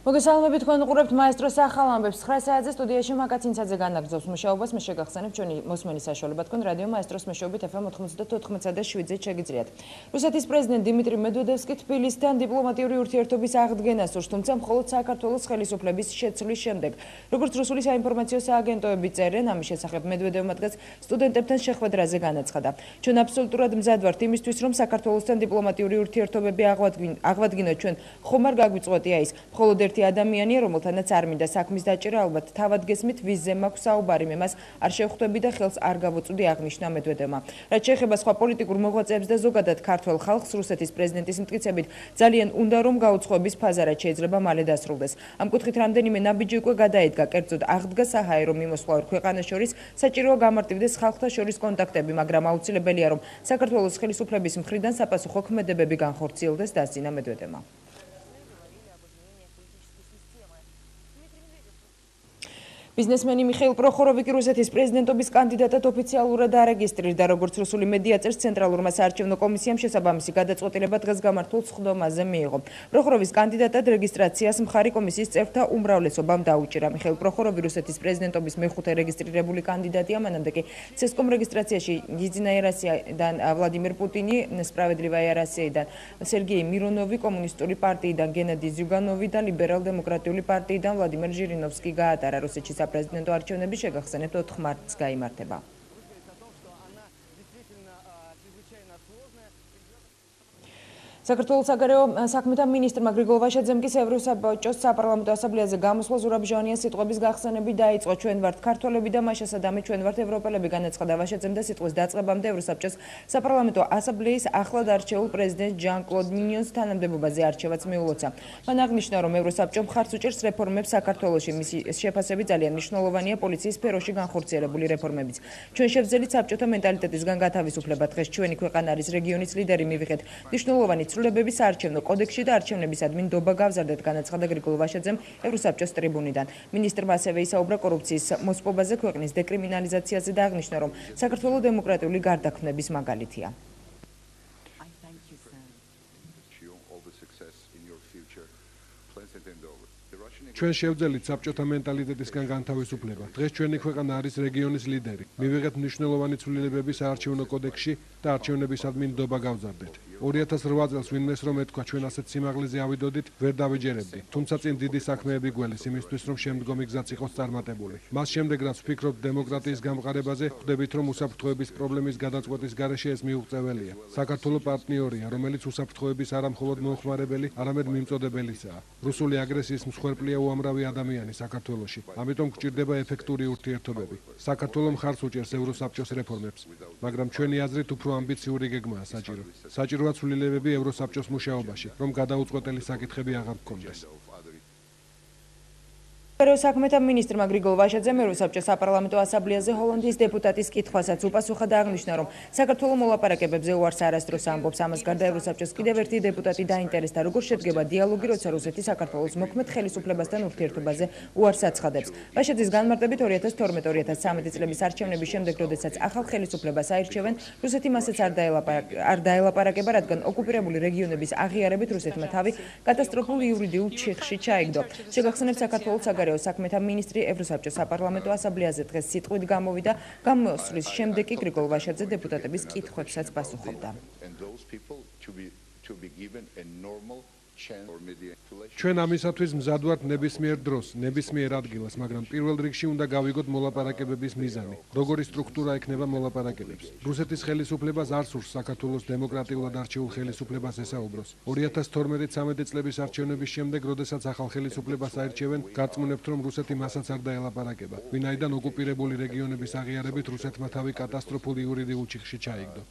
მოგესალმებით, თქვენ უყურებთ მაესტროს ახალ ამბებს. 9 საათზე სტუდიაში მაკაცინცაძე განაგრძობს მუშაობას. მე შეგახსენებ ჩვენი მოსმენის საშუალება თქვენ რადიო მაესტროს მეშვეობით FM 94.7-ზე შეგიძლიათ. რუსეთის პრეზიდენტ დიმიტრი მედვედევსკი თბილისთან დიპლომატიური ურთიერთობის აღდგენას სურს, თუმცა მხოლოდ საქართველოს ხელისუფლების შეცვლის შემდეგ. როგორც რუსული საინფორმაციო სააგენტოები წერენ, ამის შესახებ მედვედევმა დღეს სტუდენტებთან შეხვედრაზე განაცხადა. ჩვენ აბსოლუტურად მზად ვართ იმისთვის, რომ საქართველოსთან დიპლომატიური ურთიერთობები აღვადგინოთ. ჩვენ ხომ არ გაგვიწყვეტია ის, მხოლოდ ერთი ადამიანია, რომელთანაც არ მინდა საქმის დაჭერა, ალბათ თავად გესმით, ვიზზე მაქვს საუბარი, მე მას არ შევხვდები და ხელს არ გავუწვდი, აღნიშნა მედვედევმა. რაც შეეხება სხვა პოლიტიკურ მოღვაწეებს და ზოგადად ქართველ ხალხს, რუსეთის პრეზიდენტის მტკიცებით, ძალიან უნდა რომ გაუცხოების ფაზა რაც შეიძლება მალე დასრულდეს. ამ კუთხით რამდენიმე ნაბიჯი უკვე გადაედგა, კერძოდ აღდგა საჰაერო მიმოსვლავ ქვეყანას შორის, საჭიროა გამარტივდეს ხალხთა შორის კონტაქტები, მაგრამ აუცილებელია რომ საქართველოს ხელისუფლების მხრიდან საპასუხო ქმედებები განხორციელდეს, დასძინა მედვედევმა. ბიზნესმენი მიხეილ პროხოროვი რუსეთის პრეზიდენტობის კანდიდატად ოფიციალურად არეგისტრირდა, როგორც რუსული მედია წერს, ცენტრალურმა საარჩევნო კომისიამ შესაბამისი გადაწყვეტილება დღეს გამართულ სხდომაზე მიიღო. პროხოროვის კანდიდატად რეგისტრაციას მხარი კომისიის წევრთა უმრავლესობამ დაუჭირა. მიხეილ პროხოროვი რუსეთის პრეზიდენტობის მეხუთე რეგისტრირებული კანდიდატია, მანამდე კი ცესკომ რეგისტრაციაში იძინა ერასიიდან ვლადიმირ პუტინი, სპრავედლივაია რასიიდან სერგეი მირონოვი, კომუნისტური პარტიიდან გენადი ზიუგანოვი და ლიბერალ-დემოკრატიული პარტიიდან ვლადიმერ ჟირინოვსკი გაატარა. რუსეთში საპრეზიდენტო არჩევნები შეგახსენებთ 4 მარტს გაიმართება. საქართველოს საგარეო საქმეთა მინისტრმა გრიგოლ ვაშაძემ კი ევროსაბჭოს საპარლამენტო ასამბლეაზე გამოსვლა ზურაბჟანიას სიტყვების გახსენები დაიწყო. ჩვენ ვართ ქართველები და მას შესადამით ჩვენ ვართ ევროპელები, განაცხადა ვაშაძემ და სიტყვის დაწყებამდე ევროსაბჭოს საპარლამენტო ასამბლეის ახლად არჩეულ პრეზიდენტ ჟან-კლოდ მინიონს თანამდებობაზე არჩევაც მიულოცა. მან აღნიშნა, რომ ევროსაბჭო მხარს უჭერს რეფორმებს საქართველოში. მისი შეფასებით ძალიან მნიშვნელოვანია პოლიციის სფეროში განხორციელებული რეფორმებიც. ჩვენ შევძელით საბჭოთა მენტალიტეტისგან გათავისუფლება. დღეს ჩვენი ქვეყანა არის რეგიონის ლიდერი, მივიღეთ მნიშვნელოვანი ცვლილებები საარჩევნო კოდექსში და არჩევნებისადმი ნდობა გავზარდეთ, განაცხადა გრიგოლ ვაშაძემ ევროსაბჭოს ტრიბუნიდან. მინისტრმა ასევე ისაუბრა კორუფციის მოსპობაზე, ქვეყნის დეკრიმინალიზაციაზე და აღნიშნა, რომ საქართველოს დემოკრატიული გარდაქმნების მაგალითია. ჩვენ შევძელით საბჭოთა მენტალიტეტისგან განთავისუფლება. დღეს ჩვენი ქვეყანა არის რეგიონის ლიდერი. მივიღეთ მნიშვნელოვანი ცვლილებები საარჩევნო კოდექსში და არჩევნებისადმი ნდობა გავზარდეთ. 2008 წელს ვინმეს რომ ეთქვა ჩვენ ასეთ სიმაღლეზე ავიდოდით, ვერ დავეჯერებდი. თუმცა წინ დიდი საქმეები გველის იმისთვის, რომ შემდგომი გზაც იყოს წარმატებული. მას შემდეგ რაც ვფიქრობთ დემოკრატიის გამყარებაზე, ხვდებით რომ უსაფრთხოების პრობლემის გადაწყვეტის გარეშე ეს მიუღწეველია. საქართველოს პარტნიორია, რომელიც უსაფრთხოების არა მხოლოდ მოხმარებელი, არამედ მიმწოდებელისაა. რუსული აგრესიის მსხვერპლია უამრავი ადამიანი საქართველოში. ამიტომ გვჭირდება ეფექტური ურთიერთობები. საქართველოს მხარს უჭერს ევროსაბჭოს რეფორმებს, მაგრამ ჩვენი აზრით უფრო ამბიციური გეგმაა საჭირო. საჭიროა ცვლილებები ევროსაბჭოს მუშაობაში, რომ გადაუწყვეტელი საკითხები აღარ გქონდეს. საგარეო საქმეთა მინისტრმა გრიგოლ ვაშაძემ ევროსაბჭოს საპარლამენტო ასამბლეაზე ჰოლანდიის დეპუტატის კითხვასაც უპასუხა და აღნიშნა, რომ საქართველოს მოლაპარაკებებზე უარს არასდროს ამბობს. ამას გარდა ევროსაბჭოს კიდევ ერთი დეპუტატი დაინტერესდა, როგორ შედგება დიალოგი, როცა რუსეთი საქართველოს მოქმედ ხელისუფლებასთან ურთიერთობაზე უარს აცხადებს. ვაშაძის განმარტებით 2012-2013 წლების არჩევნების შემდეგ, როდესაც ახალ ხელისუფლებას აირჩევენ, რუსეთი მასაც არ დაელაპარაკება, რადგან ოკუპირებული რეგიონების აღიარებით რუსეთმა თავი კატასტროფულ იურიდიულ ჩიხში ჩაიგდო. შეგახსენებთ, საქართველოს საგარეო საქმეთა მინისტრი ევროსაბჭოს საპარლამენტო ასამბლეაზე დღეს სიტყვით გამოვიდა. გამოსვლის შემდეგ კი გრიგოლ ვაშაძე დეპუტატების კითხვებსაც პასუხობდა. ჩვენ ამისათვის მზად ვართ ნებისმიერ დროს, ნებისმიერ ადგილას, მაგრამ პირველ რიგში უნდა გავიგოთ მოლაპარაკებების მიზანი. როგორი სტრუქტურა ექნება მოლაპარაკებებს. რუსეთის ხელისუფლებას არ სურს საქართველოს დემოკრატიულად არჩეულ ხელისუფლებას ესაუბროს. 2012-13 წლების არჩევნების შემდეგ, როდესაც ახალ ხელისუფლებას აირჩევენ, გარწმუნებთ, რომ რუსეთი მასაც არ დაელაპარაკება. ვინაიდან ოკუპირებული რეგიონების აღიარებით რუსეთმა თავი კატასტროფულ იურიდიულ ჩიხში ჩაიგდო.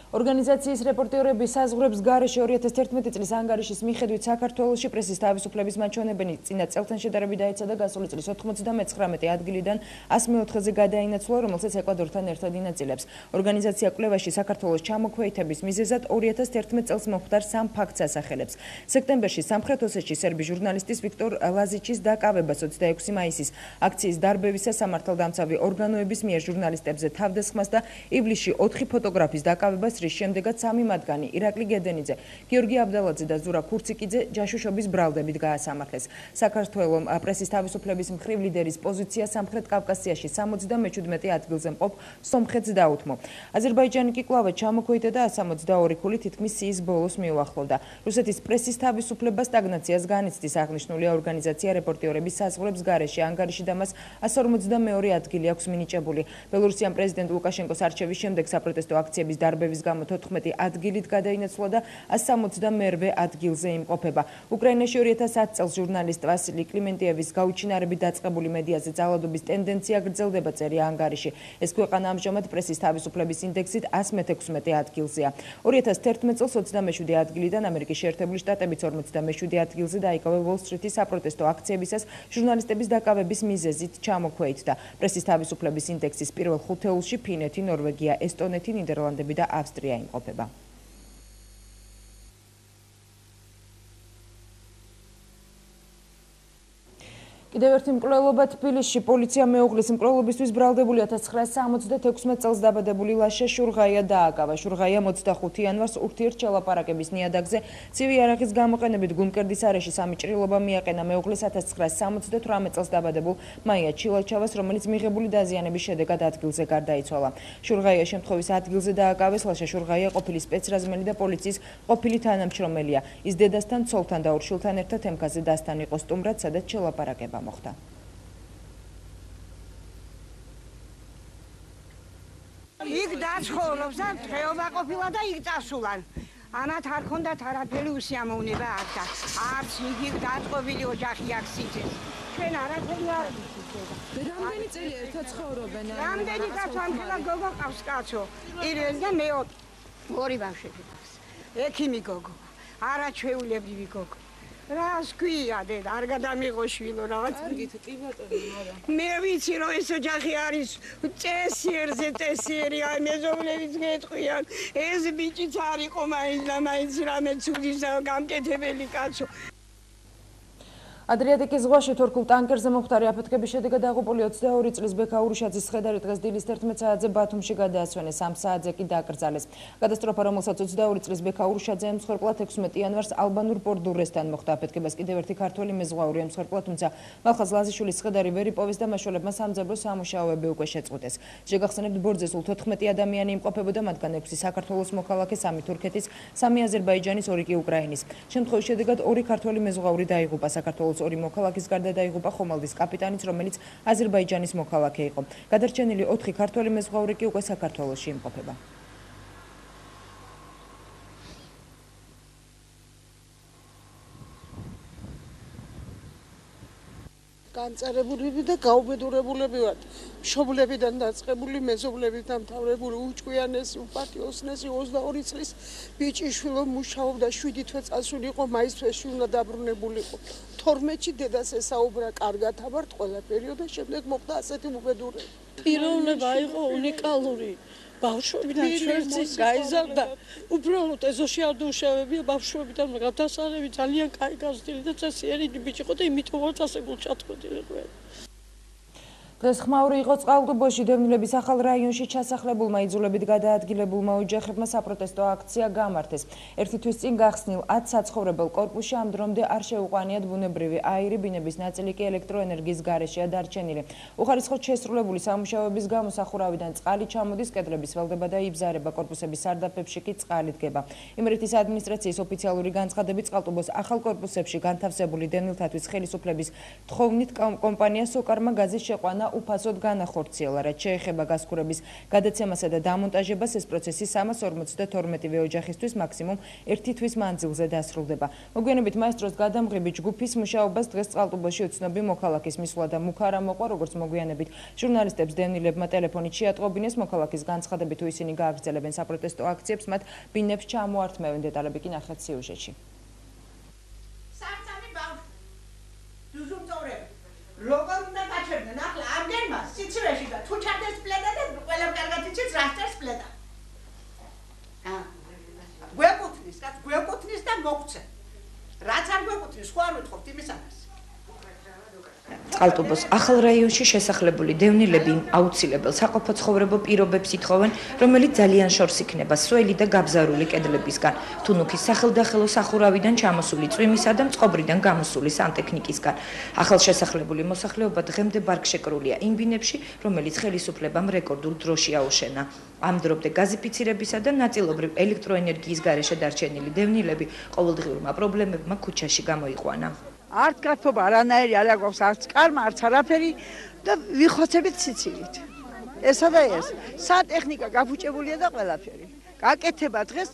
ორგანიზაციის რეპორტერების საზღვრებს გარეშე 2011 წლის ანგარიშის მიხედვით საქართველოში პრესის თავისუფლების მაჩვენებელი წინა წელთან შედარებით დაეცა და გასული წლის 99 ადგილიდან 104-ზე გადაინაცვლა, რომელსაც ეკვადორთან ერთად ინაწილებს. ორგანიზაცია კვლევაში საქართველოს ჩამოქვეითების მიზეზად 2011 წელს მომხდარ 3 ფაქტს ასახელებს. სექტემბერში სამხრეთ ოსეთში სერბი ჟურნალისტის ვიქტორ ლაზიჩის დაკავება 26 მაისის აქციის დარბევისა სამართალდამცავი ორგანოების მიერ ჟურნალისტებზე თავდასხმას და ივლისში 4 ფოტოგრაფის დაკავებას რის შემდეგაც 3 მათგანი ირაკლი გედენიძე, გიორგი აბდალაძე და ზურა ქურციკიძე ჯაშუშობის ბრალდებით გაასამართლეს. საქართველოს პრესის თავისუფლების მხრივ ლიდერის პოზიცია სამხრეთ კავკასიაში 77 ადგილზე მყოფ სომხეთს დაუთმო. აზერბაიჯანი კი კვლავ ჩამოქვეითდა და 162 ქული თითქმის სიის ბოლოს მიუახლოვდა. რუსეთის პრესის თავისუფლება სტაგნაციას განიცდის, აღნიშნული ორგანიზაცია რეპორტიორების საზღვრებს გარეშე ანგარიში და მას 152 ადგილი აქვს მინიჭებული. ბელორუსიან პრეზიდენტ ლუკაშენკოს არჩევის შემდეგ საპროტესტო აქციების დარბევის გამო 14 ადგილით გადაინაცვლა და 162 ადგილზე იმყოფება. უკრაინაში 2010 წელს ჟურნალისტ ვასილი კლიმენტიევის გაუჩინარებით დაწყებული მედიაზე ძალადობის ტენდენცია გრძელდება, წერია ანგარიში. ეს ქვეყანა ამჟამად პრესის თავისუფლების ინდექსით 116 ადგილზეა. 2011 წელს 27 ადგილიდან ამერიკის შეერთებული შტატებიც 57 ადგილზე დაიკავე უოლ-სტრიტის საპროტესტო აქციებისას ჟურნალისტების დაკავების მიზეზით ჩამოქვეითდა. პრესის თავისუფლების ინდექსის პირველ ხუთეულში ფინეთი, ნორვეგია, ესტონეთი, ნიდერლანდები და ავსტრია იმყოფება. კიდევ ერთი მკვლელობა თბილისში. პოლიცია მეუღლის მკვლელობისთვის ბრალდებული 1976 წელს დაბადებული ლაშა შურღაია დააკავა. შურღაია 25 იანვარს ურთიერთ ჩალაპარაკების ნიადაგზე ცივი იარაღის გამოყენებით გულმკერდის არეში სამი ჭრილობა მიაყენა მეუღლის 1978 წელს დაბადებულ მაია ჩილაჩავას, რომელიც მიღებული დაზიანების შედეგად ადგილზე გარდაიცვალა. შურღაია შემთხვევის ადგილზე დააკავეს. ლაშა შურღაია ყოფილი სპეცრაზმელი და პოლიციის ყოფილი თანამშრომელია. ის დედასთან, ცოლთან და ორ შვილთან ერთად ემქაზე დასთან იყო სტუმრად, სადაც ჩალაპარაკება მოხდა. იქ დაცხოვრობს და დღეობა ყოფილა და იქ წასულან. ამათ არ ქონდათ არაფერი უსიამოვნება აქ. არც იქ დაწყობილი ოჯახი აქ სიძეს. ჩვენ არაფერი არ ვიცით. რამდენი წელი ერთად ცხოვრობენ? რამდენი კაცო ამხელა გოგო ყავს კაცო. პირველი და მეოთხე. ორი ბავშვები ყავს. ექიმი გოგო. არაჩვეულებრივი გოგო. რას ქვია დედა, არ გადამიღო შვილო რაღაც. კარგით, კი ბატონო, მაგრამ მე ვიცი რომ ეს ოჯახი არის წესიერზე წესიერი, აი მეზობლებიც გეტყვიან. ეს ბიჭიც არ იყო მაინც და მაინც რამე ცუდის და გამკეთებელი კაცო. ადრიატიკის ზღვაში თურქულ ტანკერზე მომხდარი აფეთქების შედეგად აღუპული 22 წლის ბექა ურუშაძის სხედარი დღეს დილის 11 საათზე ბათუმში გადაასვენეს, 3 საათზე კი დაკრძალეს. გადასტროფა, რომელსაც 22 წლის ბექა ურუშაძე ემსხვერპლა, 16 იანვარს ალბანურ პორტ-დურესთან მოხდა. აფეთქებას კიდევ ერთი ქართველი მეზღვაური ემსხვერპლა, თუმცა მალხაზ ლაზიშვილის სხედარი ვერ იპოვეს და მაშველებმა სამძებრო სამუშაოები უკვე შეწყვეტეს. შეგახსენებთ, ბორძზე სულ 14 ადამიანი იმყოფებოდა, მათგან 6 საქართველოს მოქალაქე, 3 თურქეთის, 3 აზერბაიჯანის, 2 კი უკრაინის. შემთხვევის შედეგად 2 ქართველი მეზღვაური დაიღუპა. საქართველოს 2 მოქალაქის გარდა დაიღუპა ხომალდის კაპიტანიც, რომელიც აზერბაიჯანის მოქალაქე იყო. გადარჩენილი 4 ქართველი მეზღვაური კი უკვე საქართველოში იმყოფება. განწერებულები და გაუბედურებულები ვართ. მშობლებიდან დაწყებული, მეზობლებით დამთავრებული, უჭკვიანესი, უპატიოსნესი 22 წლის ბიჭიშვილო მუშაობდა, 7 თვე წასული იყო, მაისთვეში უნდა დაბრუნებულიყო. 12-ში დედას ესაუბრა კარგად აბართ ყველაფერიო და შემდეგ მოხდა ასეთი უბედურება. პიროვნება იყო უნიკალური. ბავშვობიდან ჩვენც გაიზარდა. უბრალოდ ეზოში არ დუშავებია, ბავშვობიდან გადასარევი ძალიან კაი გაზრდილი და წესიერი ბიჭი იყო და იმიტომაც ასე გულჩატყოდილი. დღეს ხმაური იყო წყალტუბოში. დევნილების ახალ რაიონში ჩასახლებულმა იძულებით გადაადგილებულმა ოჯახებმა საპროტესტო აქცია გამართეს. ერთი თვის წინ გახსნილ 10 საცხოვრებელ კორპუსში ამ დრომდე არ შეუყვანიათ ბუნებრივი აირი, ბინების ნაწილი კი ელექტროენერგიის გარეშეა დარჩენილი. უხარისხოდ შესრულებული სამუშაოების გამო სახურავიდან წყალი ჩამოდის, კედლების ველდება და იბზარება, კორპუსების სარდაფებში კი წყალი დგება. იმერეთის ადმინისტრაციის ოფიციალური განცხადებით, წყალტუბოს ახალ კორპუსებში განთავსებული დევნილთათვის ხელისუფლების თხოვნით კომპანია სოკარმა გაზის შეყვანა უფასოდ განახორციელა, რაც შეეხება გაზქურების გადაცემასა და დამონტაჟებას. ეს პროცესი 352 ოჯახისთვის მაქსიმუმ 1 თვის მანძილზე დასრულდება. მოგვიანებით მაესტროს გადამღები ჯგუფის მუშაობას დღეს წყალტუბოში უცნობი მოქალაქის მისვლა და მუქარა მოყვა, როგორც მოგვიანებით ჟურნალისტებს დევნილებმა ტელეფონით შეატყობინეს. მოქალაქის განცხადებით, თუ ისინი გააგრძელებენ საპროტესტო აქციებს, მათ ბინებს ჩამოართმევენ. დეტალები კი ნახეთ სიუჟეტში. როგორ უნდა გაჩერდნენ ახლა ამგერმა სიცივეში და თუ ჩარდეს პლედა და ყველამ კარგად იცის რა წერს პლედა. გვეკუთვნის და მოგცე. რაც არ გვეკუთვნის, ხო არ ვეთხოვთ იმისაგან. წყალტუბოს ახალ რაიონში შესახლებული დევნილები აუცილებელ საყოფაცხოვრებო პირობებს ითხოვენ, რომელიც ძალიან შორს იქნება სველი და გაბზარული კედლებისგან, თუნუქის სახელდახელო სახურავიდან ჩამოსული წვიმისა და მწყობრიდან გამოსული სანტექნიკისგან. ახალ შესახლებული მოსახლეობა დღემდე ბარგშეკრულია იმ ბინებში, რომელიც ხელისუფლებამ რეკორდულ დროში აუშენა. ამ დრომდე გაზიფიცირებისა და ნაწილობრივ ელექტროენერგიის გარეშე დარჩენილი დევნილები ყოველდღიურმა პრობლემებმა ქუჩაში გამოიყვანა. არც გათობა არანაირი არ აქვს, არც კარმა, არც არაფერი და ვიხოცებით სიცილით. ესა და ეს. სანტექნიკა გაფუჭებულია და ყველაფერი. გაკეთება დღეს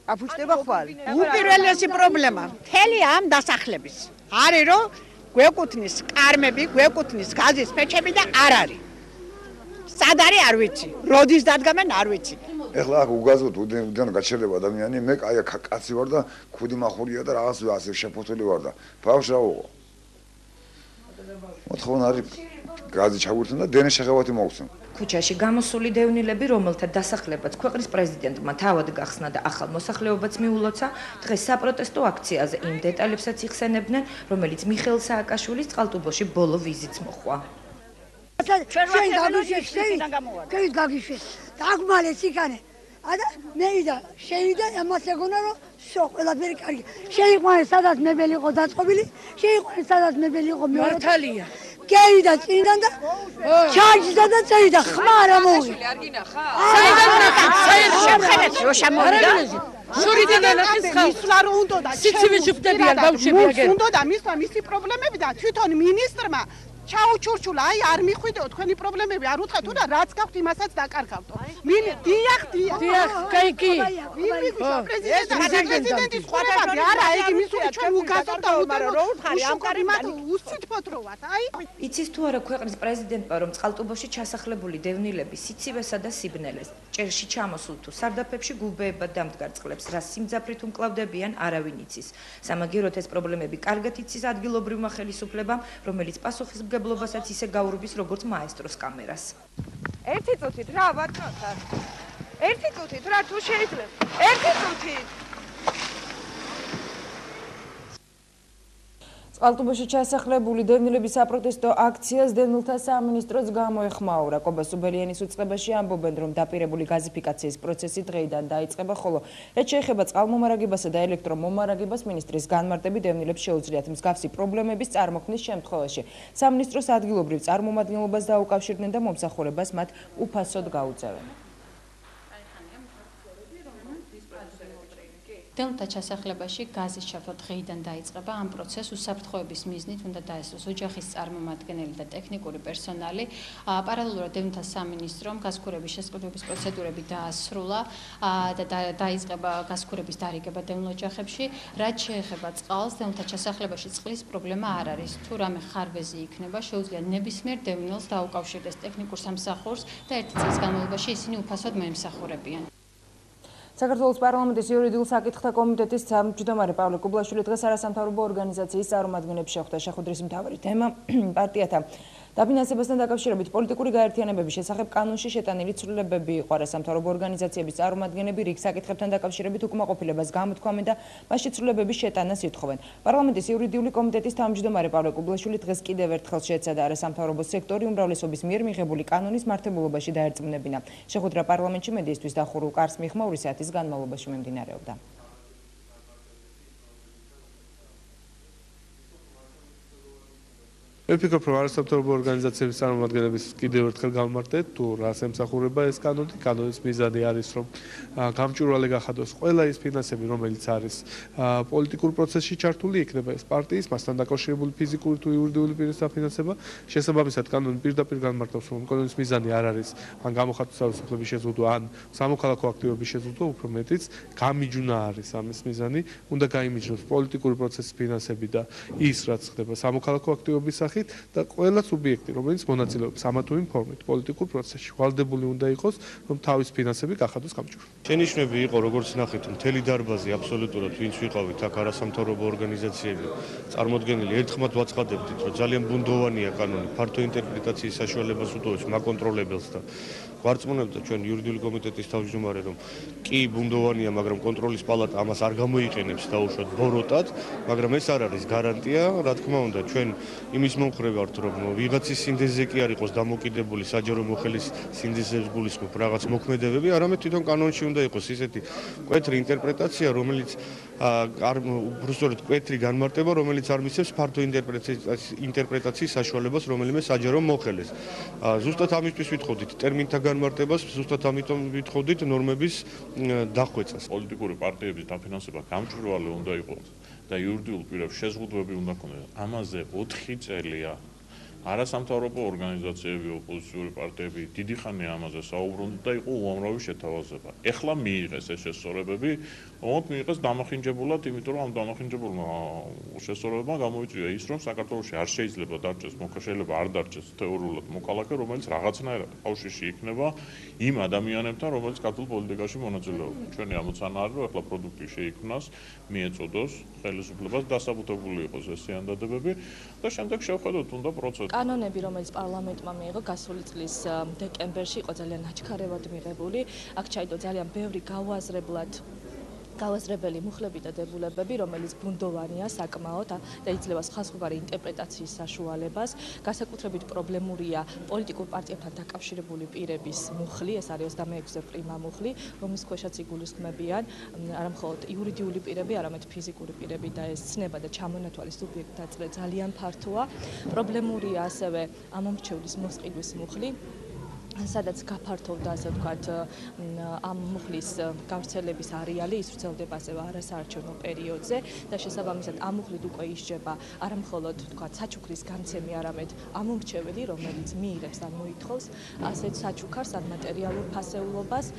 გაფუჭდება ხვალ. უპირველესი პრობლემა მთელი ამ დასახლების არის რომ გვეკუთვნის კარმები, გვეკუთვნის გაზის ფეჩები და არ არის. სად არის არ ვიცი. როდის დადგამენ არ ვიცი. ეხლა აქ უგაზოთ უდან გაჩერდება ადამიანი, მე აი აქ კაცი ვარ და ხუდი מחურია და რაღაც ასე შეფოთული ვარ და ბავშვა უყო. მოთხოვნა არის გაზი ჩაგვირთონ და დენის შეღავათი მოგცემ. ქუჩაში გამოსული დევნილები, რომელთა დასახლებაც ქვეყნის პრეზიდენტმა თავად გახსნა და ახალ მოსახლეობაც მიულოცა, დღეს საპროტესტო აქციაზე იმ დეტალებსაც იხსენებდნენ, რომელიც მიხეილ სააკაშვილის წყალტუბოში ბოლო ვიზიტს მოჰყვა. ჩვენ გაგიშვეს და აგმალეს იქანე და მე და შევიდა ამას ეგონა რომ შო ყველაფერი კარგი შეიყვანეს სადაც მებელი იყო დაწყობილი შეიყვანეს სადაც მებელი იყო მართალია გეიდა წინდან და ჩარჯდა და წერდა ხმარა მოვი საერთოდ შეხედეთ რო შემოვიდა შურიდან ანახის ხალხს მისვლა რომ უნდა და სიცივე შევდებიან ბავშვები აგერ უნდა და მისვლა მისი პრობლემები და თვითონ მინისტრმა ჩაუჩურჩულა, აი არ მიხვიდეო თქვენი პრობლემები, არ უთხრათ თუ და რაც გაქვთ იმასაც დაკარგავთო. დიახ. კაიკი. პრეზიდენტის ხვდებადი, არა, იგი მისული ჩვენ უგაზოთ და უდარო რო უთხარი ამ კარიმად უსწითფოთ რო ვართ, აი. იცის თუ არა ქვეყნის პრეზიდენტმა რომ წყალტუბოში ჩასახლებული დევნილები სიცივესა და სიბნელეს, ჭერში ჩამოსულ თუ სარდაფებში გუბეებად დამდგარ წყლებს, რა სიმძაფრით უმკლავდებიან, არავინ იცის. სამაგიეროდ ეს პრობლემები კარგად იცის ადგილობრივმა ხელისუფლებამ, რომელიც პასუხისმგებლობასაც ისე გაურბის როგორც მაესტროს კამერას. ერთი წუთით რა ვაკეთოთ? ერთი წუთით რა თუ შეიძლება? ერთი წუთით. წყალტუბოში ჩასახლებული დევნილების საპროტესტო აქციას დევნილთა სამინისტროც გამოეხმაურა. კობა სუბელიანის უწყებაში ამბობენ, რომ დაპირებული გაზიფიკაციის პროცესი დღეიდან დაიწყება, ხოლო რაც შეეხება წყალმომარაგებასა და ელექტრომომარაგებას, მინისტრის განმარტებით დევნილებს შეუძლიათ მსგავსი პრობლემების წარმოქმნის შემთხვევაში სამინისტროს ადგილობრივ წარმომადგენლობას დაუკავშირდნენ და მომსახურებას მათ უფასოდ გაუწევენ. დევნილთა ჩასახლებაში გაზის ჩართვა დღეიდან დაიწყება. ამ პროცესს უსაფრთხოების მიზნით უნდა დაესწროს ოჯახის წარმომადგენელი და ტექნიკური პერსონალი. პარალელურად დევნილთა სამინისტრომ გაზქვრივების შესყიდვების პროცედურები დაასრულა და დაიწყება გაზქვრივების დარიგება დევნილ ოჯახებში. რაც შეეხება წყალს, დევნილთა ჩასახლებაში წყლის პრობლემა არ არის. თუ რამე ხარვეზი იქნება, შეუძლია ნებისმიერ დევნილს დაუკავშირდეს ტექნიკურ სამსახურს და ერთი წლის განმავლობაში ისინი უფასოდ მოემსახურებიან. საქართველოს პარლამენტის იურიდიულ საკითხთა კომიტეტის თავმჯდომარე პავლე კუბლაშვილი დღეს არასამთავრობო ორგანიზაციის წარმომადგენლებს შეხვდა. შეხვედრის მთავარი თემა პარტიათა დაფინანსებასთან დაკავშირებით პოლიტიკური გაერთიანებების შესახებ კანონში შეტანილი ცვლილებები იყო. არასამთავრობო ორგანიზაციების წარმომადგენლები რიგ საკითხებთან დაკავშირებით უკმაყოფილებას გამოთქვამენ და მასში ცვლილებების შეტანას ითხოვენ. პარლამენტის იურიდიული კომიტეტის თავმჯდომარე პავლე კუბლაშვილი დღეს კიდევ ერთხელ შეეცადა არასამთავრობო სექტორი უმრავლესობის მიერ მიღებული კანონის მართებულობაში დაერწმუნებინა. შეხვედრა პარლამენტში მედიისთვის დახურულ კარს მიღმა 2 საათის განმავლობაში მიმდინარეობდა. მე ვფიქრობ, რომ არასამთავრობო ორგანიზაციების წარმომადგენლების კიდევ ერთხელ გავმარტეთ, თუ რას ემსახურება ეს კანონი. კანონის მიზანი არის, რომ გამჭვირვალე გახადოს ყველა ის ფინანსები, რომელიც არის პოლიტიკურ პროცესში ჩართული, იქნება ეს პარტიის, მასთან დაკავშირებული ფიზიკური თუ იურიდიული პირის დაფინანსება. შესაბამისად, კანონი პირდაპირ განმარტავს, რომ კანონის მიზანი არ არის ან გამოხატვის თავისუფლების შეზღუდვა, ან სამოქალაქო აქტივობის შეზღუდვა, უფრო მეტიც გამიჯვნა არის ამის მიზანი. უნდა გაიმიჯნოს პოლიტიკური პროცესის ფინანსები და ის, რაც ხდება სამოქალაქო აქტივობის სახით და ყველა სუბიექტი, რომელიც მონაწილეობს ამა თუ იმ ფორმით პოლიტიკურ პროცესში, ვალდებული უნდა იყოს, რომ თავის ფინანსები გახადოს გამჭვირვალე. შენიშვნები იყო, როგორც ნახეთ, მთელი დარბაზი აბსოლუტურად ვინც ვიყავით აქ არასამთავრობო ორგანიზაციები წარმოდგენილი, ერთხმად ვაცხადებდით, რომ ძალიან ბუნდოვანია კანონი, ფართო ინტერპრეტაციის საშუალებას უდევს მაკონტროლებელს და გვარწმუნებდა ჩვენ იურიდიული კომიტეტის თავმჯდომარე, რომ კი ბუნდოვანია, მაგრამ კონტროლის პალატა ამას არ გამოიყენებს დაუშვათ ბოროტად, მაგრამ ეს არ არის გარანტია, რა თქმა უნდა, ჩვენ იმის მომხრე ვართ, რომ ვიღაცის სინდესზე კი არ იყოს დამოკიდებული საჯარო მოხელის სინდესებს გულისხმობ რაღაც მოქმედებები, არამედ თვითონ კანონში უნდა იყოს ისეთი მკვეთრი ინტერპრეტაცია, რომელიც უბრალოდ მკვეთრი განმარტება, რომელიც არ მისცემს ფართო ინტერპრეტაციის საშუალებას რომელიმე საჯარო მოხელეს. ზუსტად ამისთვის ვითხოვდით ტერმინთა განმარტებას, ზუსტად ამიტომ ვითხოვდით ნორმების დახვეწას. პოლიტიკური პარტიების დაფინანსება გამჭვირვალე უნდა იყოს და იურიდიულ პირებს შეზღუდვები უნდა ქონდეს. ამაზე 4 წელია არასამთავრობო ორგანიზაციები, ოპოზიციური პარტიები დიდი ხანია ამაზე საუბრობდნენ და იყო უამრავი შეთავაზება. ეხლა მიიღეს ეს შესწორებები, ოღონდ მიიღეს დამახინჯებულად, იმიტომ რომ ამ დამახინჯებულმა შესწორებებმა გამოიწვია ის, რომ საქართველოში არ შეიძლება დარჩეს შეიძლება არ დარჩეს თეორიულად მოკალაკე, რომელიც რაღაცნაირად კავშირში იქნება იმ ადამიანებთან, რომელიც ქართულ პოლიტიკაში მონაწილეობენ. ჩვენი ამოცანა არის, რომ ეხლა პროდუქტი შეიქმნას, მიეწოდოს ხელისუფლებას, დასაბუთებული იყოს ეს სიანდადებები და შემდეგ შევხედოთ უნდა პროცესი. კანონები, რომელიც პარლამენტმა მიიღო გასული წლის დეკემბერში, იყო ძალიან აჩქარებად მიღებული. აქ ჩაიდო ძალიან ბევრი გავაზრებელი მუხლები და დებულებები, რომელიც ბუნდოვანია საკმაოდ და იძლევა სხვადასხვაგვარი ინტერპრეტაციის საშუალებას. განსაკუთრებით პრობლემურია პოლიტიკურ პარტიებთან დაკავშირებული პირების მუხლი, ეს არის 26-ზე პრიმა მუხლი, რომლის ქვეშაც იგულისხმებიან არა მხოლოდ იურიდიული პირები, არამედ ფიზიკური პირები და ეს ცნება და ჩამონათვალი სუბიექტთა წრე ძალიან ფართოა. პრობლემურია ასევე ამომრჩევლის მოსყიდვის მუხლი, სადაც გაფართოვდა, ასე ვთქვათ, ამ მუხლის გავრცელების არეალი, ის ვრცელდება ასევე არასაარჩევნო პერიოდზე და შესაბამისად ამ მუხლით უკვე ისჯება არა მხოლოდ, ვთქვათ, საჩუქრის განცემი, არამედ ამომრჩეველი, რომელიც მიიღებს ან მოითხოვს ასეთ საჩუქარს ან მატერიალურ ფასეულობას.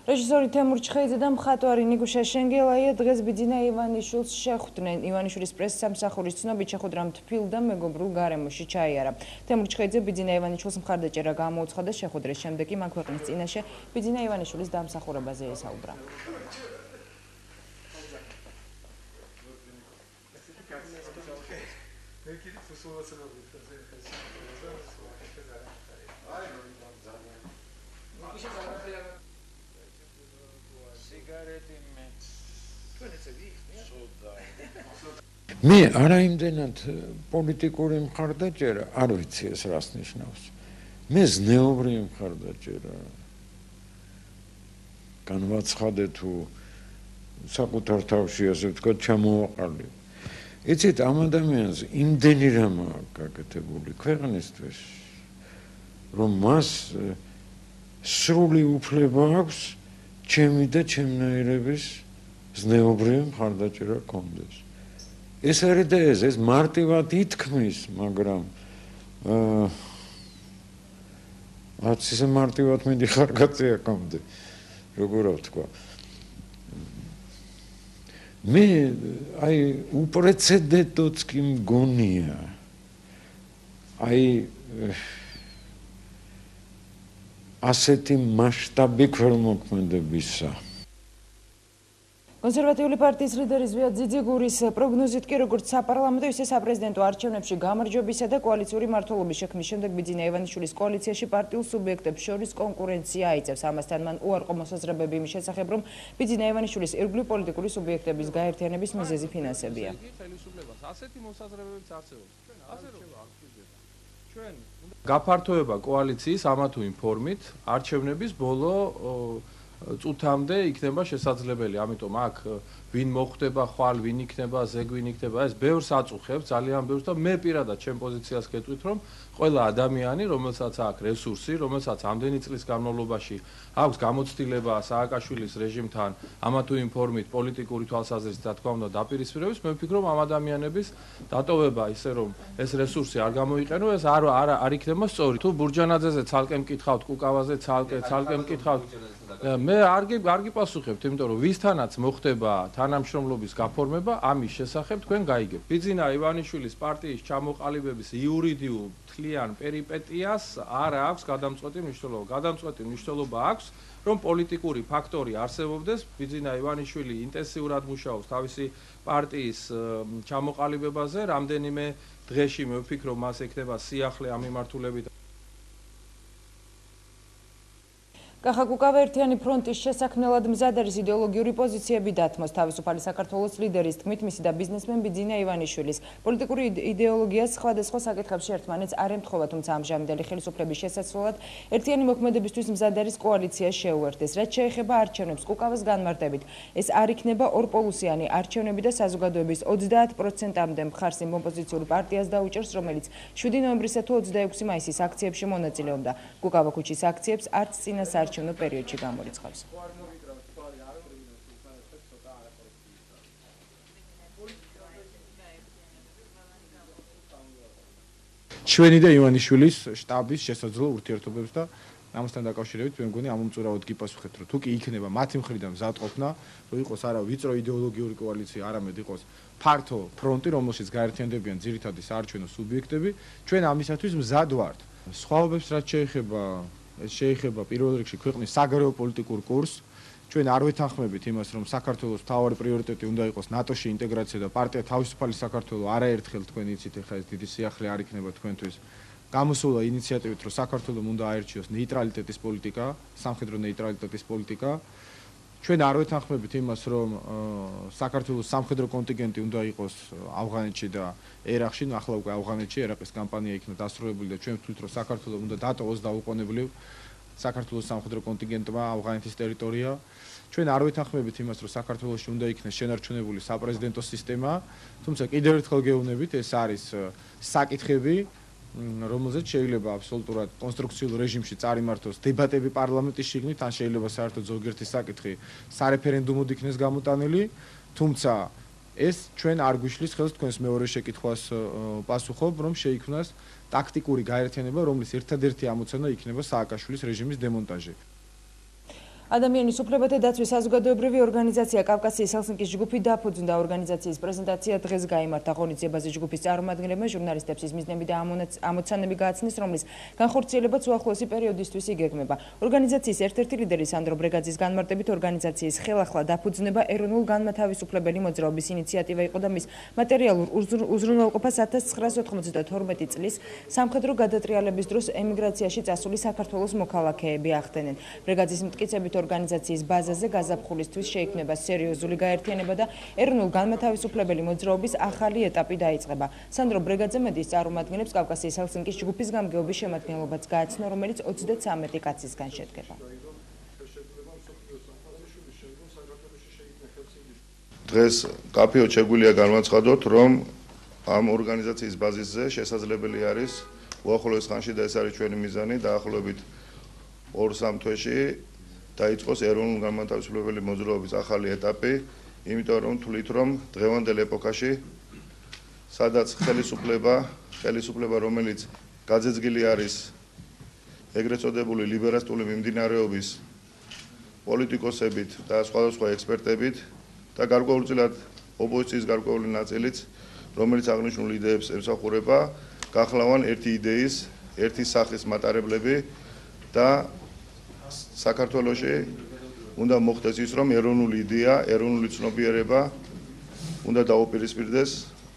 რეჟისორი თემურ ჩხეიძე და მხატვარი ნიგუშა შენგელაია დღეს ბიძინა ივანიშვილს შეხვდნენ. ივანიშვილის პრესსამსახურის ცნობით შეხვედრამ თბილ და მეგობრულ გარემოში ჩაიარა. თემურ ჩხეიძე ბიძინა ივანიშვილს მხარდაჭერა გამოუცხადა და შეხვედრის შემდეგ კი მან ქვეყნის წინაშე ბიძინა ივანიშვილის დამსახურებაზე ესაუბრა. მე არა იმდენად პოლიტიკური მხარდაჭერა, არ ვიცი ეს რას ნიშნავს. მე ზნეობრივი მხარდაჭერა. განვაცხადე თუ საკუთარ თავში ასე ვთქვათ ჩამოვაყალიბ. იცით ამ ადამიანს იმდენი რამ აქვს გაკეთებული ქვეყნისთვის, რომ მას სრული უფლება აქვს ჩემი და ჩემნაირების ზნეობრივი მხარდაჭერა კონდეს. ეს არის და ეს მარტივად ითქმის, მაგრამ რაც ისე მარტივად მიდიხარ კაციაკამდე, როგორ ვთქვა. მე აი უპრეცედენტოც კი მგონია. აი ასეთი მასშტაბი ქველმოქმედებისა. კონსერვატიული პარტიის ლიდერი ზვიად ძიძიგურის პროგნოზით კი როგორც საპარლამენტო, ისე საპრეზიდენტო არჩევნებში გამარჯვებისა და კოალიციური მმართველობის შექმნის შემდეგ ბიძინა ივანიშვილის კოალიციაში პარტიულ სუბიექტებს შორის კონკურენცია აიწევს. ამასთან მან უარყო მოსაზრებები იმის შესახებ, რომ ბიძინა ივანიშვილის ირგვლივ პოლიტიკური სუბიექტების გაერთიანების მიზეზი ფინანსებია. ასეთი მოსაზრებებიც არსებობს. ჩვენ გაფართოება კოალიციის ამა თუ იმ ფორმით არჩევნების ბოლო წუთამდე იქნება შესაძლებელი, ამიტომ აქ ვინ მოხვდება ხვალ, ვინ იქნება, ზეგ ვინ იქნება, ეს ბევრს აწუხებს, ძალიან ბევრს და მე პირადად ჩემ პოზიციას გეტყვით, რომ ყველა ადამიანი, რომელსაც აქვს რესურსი, რომელსაც ამდენი წლის განმავლობაში აქვს გამოცდილება სააკაშვილის რეჟიმთან ამა თუ იმ ფორმით პოლიტიკური თვალსაზრისით, რა თქმა უნდა, დაპირისპირების, მე ვფიქრობ, ამ ადამიანების დატოვება ისე რომ ეს რესურსი არ გამოიყენო, ეს არ იქნება სწორი. თუ ბურჯანაძეზე ცალკე მკითხავთ, კუკავაზე ცალკე მკითხავთ მე არ გიპასუხებთ, იმიტომ რომ ვისთანაც მოხდება თანამშრომლობის გაფორმება, ამის შესახებ თქვენ გაიგებთ. ბიძინა ივანიშვილის პარტიის ჩამოყალიბების იურიდიულ თლიან პერიპეტიას არ აქვს გადამწყვეტი მნიშვნელობა. გადამწყვეტი მნიშვნელობა აქვს, რომ პოლიტიკური ფაქტორი არსებობდეს. ბიძინა ივანიშვილი ინტენსიურად მუშაობს თავისი პარტიის ჩამოყალიბებაზე. რამდენიმე დღეში მე ვფიქრობ, მას ექნება სიახლე ამ მიმართულებით. კახა კუკავა ერთიანი ფრონტის შესაქმნელად მზად არის იდეოლოგიური პოზიციები დათმოს. თავისუფალი საქართველოს ლიდერის თქმით, მისი და ბიზნესმენ ბიძინა ივანიშვილის პოლიტიკური იდეოლოგიას სხვადასხვა საკითხებში ერთმანეთს არ ემთხოვა, თუმცა ამჟამინდელი ხელისუფლების შესაძლებლად ერთიანი მოქმედებისთვის მზად არის კოალიცია შეუერთდეს. რაც შეეხება არჩევნებს, კუკავას განმარტებით, ეს არ იქნება ორპოლუსიანი არჩევნები და საზოგადოების 30%-მდე მხარს იმ ოპოზიციური პარტიას დაუჭერს, რომელიც 7 ნოემბრისა თუ 26 მაისის აქციებში მონაწილეობდა. კუკავა ქუჩის აქციებს არც წინას არჩევნო პერიოდში გამორიცხავს. ჩვენი და ივანიშვილის შტაბის შესაძლო ურთიერთობებს და ამასთან დაკავშირებით მე მგონი ამომწურავად გიპასუხეთ, რომ თუ კი იქნება მათი მხრიდან მზადყოფნა, რომ იყოს არა ვიწრო იდეოლოგიური კოალიცია, არამედ იყოს ფართო ფრონტი, რომელშიც გაერთიანდებიან ძირითადი საარჩევნო სუბიექტები, ჩვენ ამისათვის მზად ვართ. სხვაობებს რაც შეეხება პირველ რიგში ქვეყნის საგარეო პოლიტიკურ კურსს, ჩვენ არ ვეთანხმებით იმას, რომ საქართველოს მთავარი პრიორიტეტი უნდა იყოს ნატოში ინტეგრაცია და პარტია თავისუფალი საქართველო არაერთხელ თქვენ იცით, ეხლა ეს დიდი სიახლე არ იქნება თქვენთვის. გამოსულა ინიციატივით, რომ საქართველოს უნდა აერჩიოს ნეიტრალიტეტის პოლიტიკა, სამხედრო ნეიტრალიტეტის პოლიტიკა. ჩვენ არ ვეთანხმებით იმას, რომ საქართველოს სამხედრო კონტინგენტი უნდა იყოს ავღანეთში და ერაყში, ახლა უკვე ავღანეთში ერაყის კამპანია იქნა დასრულებული და ჩვენ ვთვლით, რომ საქართველოს უნდა დატოვოს დაუყოვნებლივ საქართველოს სამხედრო კონტინგენტმა ავღანეთის ტერიტორია. ჩვენ არ ვეთანხმებით იმას, რომ საქართველოში უნდა იქნეს შენარჩუნებული საპრეზიდენტო სისტემა, თუმცა კიდევ ერთხელ გეუბნებით, ეს არის საკითხები, რომელზეც შეიძლება აბსოლუტურად კონსტრუქციულ რეჟიმში წარიმართოს დებატები პარლამენტის შიგნით, ან შეიძლება საერთოდ ზოგიერთი საკითხი სარეფერენდუმოდ იქნეს გამოტანილი, თუმცა ეს ჩვენ არ გვიშლის ხელს თქვენს მეორე შეკითხვას პასუხობ, რომ შეიქმნას ტაქტიკური გაერთიანება, რომლის ერთადერთი ამოცანა იქნება სააკაშვილის რეჟიმის დემონტაჟი. ადამიანის უფლებათა დაცვის საზოგადოებრივი ორგანიზაცია კავკასიის ჰელსინკის ჯგუფი დაფუძნდა. ორგანიზაციის პრეზენტაცია დღეს გაიმართა. ღონისძიებაზე ჯგუფის წარმომადგენლებმა ჟურნალისტებს ის მიზნები და ამოცანები გააცნეს, რომლის განხორციელებაც უახლოესი პერიოდისთვის იგეგმება. ორგანიზაციის ერთ-ერთი ლიდერი სანდრო ბრეგაძის განმარტებით, ორგანიზაციის ხელახლა დაფუძნება ეროვნულ-განმათავისუფლებელი მოძრაობის ინიციატივა იყო და მის მატერიალურ უზრუნველყოფას 1992 წლის სამხედრო გადატრიალების დროს ემიგრაციაში წასული საქართველოს მოქალაქეები ახდენენ. ბრეგაძის მტკიცებით ორგანიზაციის ბაზაზე გაზაფხულისთვის შეიქმნება სერიოზული გაერთიანება და ეროვნულ-განმათავისუფლებელი მოძრაობის ახალი ეტაპი დაიწყება. სანდრო ბრეგაძე მედიის წარმომადგენლებს კავკასიის ჰელსინკის ჯგუფის გამგეობის შემადგენლობაც გააცნო, რომელიც 33 კაცისგან შედგება. დღეს კაფეო შეგვიძლია განვაცხადოთ, რომ ამ ორგანიზაციის ბაზისზე შესაძლებელი არის უახლოეს ხანში და ეს არის ჩვენი მიზანი დაახლოებით 2-3 თვეში დაიწყოს ეროვნულ-განმათავისუფლებელი მოძრაობის ახალი ეტაპი, იმიტომ რომ თვლით, რომ დღევანდელ ეპოქაში, სადაც ხელისუფლება, რომელიც გაძეძგილი არის ეგრეთ წოდებული ლიბერალური მიმდინარეობის პოლიტიკოსებით და სხვადასხვა ექსპერტებით და გარკვეულწილად ოპოზიციის გარკვეული ნაწილიც, რომელიც აღნიშნულ იდეებს ემსახურება, გახლავან ერთი იდეის, ერთი სახის მატარებლები და საქართველოში უნდა მოხდეს ის, რომ ეროვნული იდეა, ეროვნული ცნობიერება უნდა დაუპირისპირდეს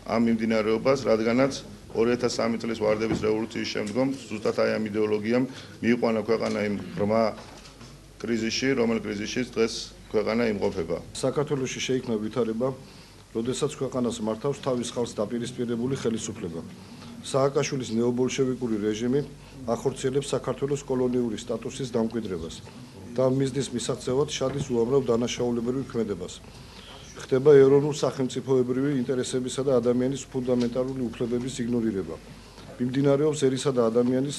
ამ მიმდინარეობას, რადგანაც 2003 წლის ვარდების რევოლუციის შემდგომ ზუსტად აი ამ იდეოლოგიამ მიიყვანა ქვეყანა იმ ღრმა კრიზისში, რომელ კრიზისშიც დღეს ქვეყანა იმყოფება. საქართველოში შეიქმნა ვითარება, როდესაც ქვეყანას მართავს თავის ხალხს დაპირისპირებული ხელისუფლება. სააკაშვილის ნეობოლშევიკური რეჟიმი ახორციელებს საქართველოს კოლონიური სტატუსის დამკვიდრებას და მიზნის მისაღწევად შადის უამრავ დანაშაულებრივ ქმედებას. ხდება ეროვნულ სახელმწიფოებრივი ინტერესებისა და ადამიანის ფუნდამენტალური უფლებების იგნორირება. მიმდინარეობს ერისა და ადამიანის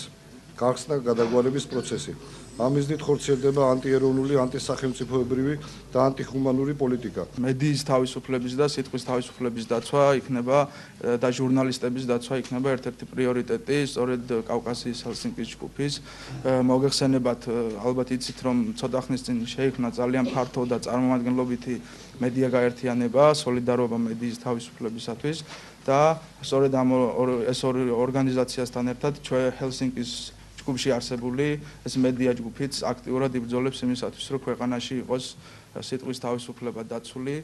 გახსნა გადაგვარების პროცესი. ამ მიზნით ხორციელდება ანტიეროვნული, ანტისახელმწიფოებრივი და ანტიხუმანური პოლიტიკა. მედიის თავისუფლების და სიტყვის თავისუფლების დაცვა იქნება და ჟურნალისტების დაცვა იქნება ერთ-ერთი პრიორიტეტი, სწორედ კავკასიის ჰელსინკის ჯგუფის. მოგეხსენებათ, ალბათ იცით, რომ ცოტა ხნის წინ შეიქმნა ძალიან ფართო და წარმომადგენლობითი მედია გაერთიანება, სოლიდარობა მედიის თავისუფლებისათვის და სწორედ ამ ეს ორი ორგანიზაციასთან ერთად ჩვენ ჰელსინკის ჯგუფში არსებული ეს მედია ჯგუფიც აქტიურად იბრძოლებს იმისათვის, რომ ქვეყანაში იყოს სიტყვის თავისუფლება დაცული.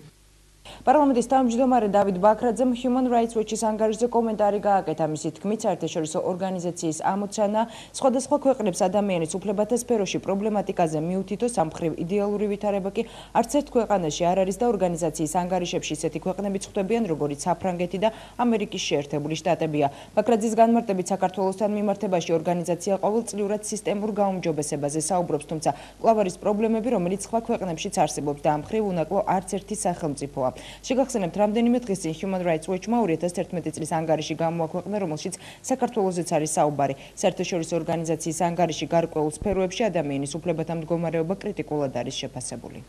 პარლამენტის თავმჯდომარე დავით ბაქრაძემ Human Rights Watch-ის ანგარიშზე კომენტარი გააკეთა. მისი თქმით, საერთაშორისო ორგანიზაციის ამოცანა სხვადასხვა ქვეყნებს ადამიანის უფლებათა სფეროში პრობლემატიკაზე მიუთითოს, ამ მხრივ იდეალური ვითარება კი არც ერთ ქვეყანაში არ არის და ორგანიზაციის ანგარიშებში ისეთი ქვეყნებიც ხვდებიან, როგორიც საფრანგეთი და ამერიკის შეერთებული შტატებია. ბაქრაძის განმარტებით, საქართველოსთან მიმართებაში ორგანიზაცია ყოველწლიურად სისტემურ გაუმჯობესებაზე საუბრობს, თუმცა კვლავ არის პრობლემები, რომელიც სხვა ქვეყნებშიც არსებობს და ამ მხრივ უნაკლო არც ერთი სახელმწიფოა. შეგახსენებთ, რამდენიმე დღის წინ Human Rights Watch-მა 2011 წლის ანგარიში გამოაქვეყნა, რომელშიც საქართველოსაც არის საუბარი. საერთაშორისო ორგანიზაციის ანგარიში გარკვეულ სფეროებში ადამიანის უფლებათა მდგომარეობა კრიტიკულად არის შეფასებული.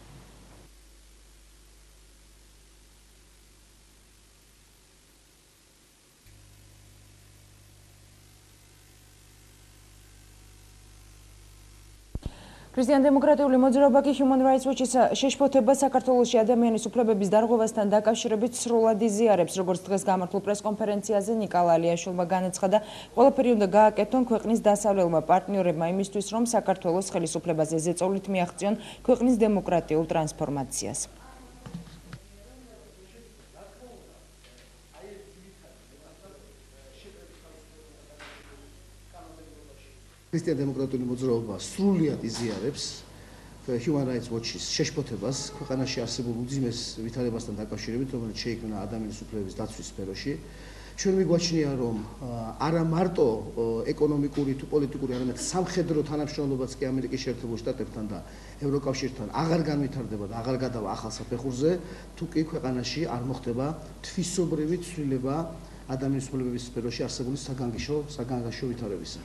ქრისტიან-დემოკრატიული მოძრაობა კი Human Rights Watch-ის შეშფოთებას საქართველოში ადამიანის უფლებების დარღვევასთან დაკავშირებით სრულად იზიარებს, როგორც დღეს გამართულ პრესკონფერენციაზე ნიკა ლალიაშვილმა განაცხადა, ყველაფერი უნდა გააკეთონ ქვეყნის დასავლელმა პარტნიორებმა იმისთვის, რომ საქართველოს ხელისუფლებაზე ზეწოლით მიაღწიონ ქვეყნის დემოკრატიულ ტრანსფორმაციას. ქრისტიან-დემოკრატიული მოძრაობა სრულიად იზიარებს Human Rights Watch-ის შეშფოთებას ქვეყანაში არსებულ უძიმეს ვითარებასთან დაკავშირებით, რომელიც შეიქმნა ადამიანის უფლებების დაცვის სფეროში. ჩვენ მიგვაჩნია, რომ არა მარტო ეკონომიკური თუ პოლიტიკური, არამედ სამხედრო თანამშრომლობაც კი ამერიკის შეერთებულ შტატებთან და ევროკავშირთან აღარ განვითარდება და აღარ გადავა ახალ საფეხურზე, თუ კი ქვეყანაში არ მოხდება თვისობრივი ცვლილება ადამიანის უფლებების სფეროში არსებული საგანგაშო ვითარებისა.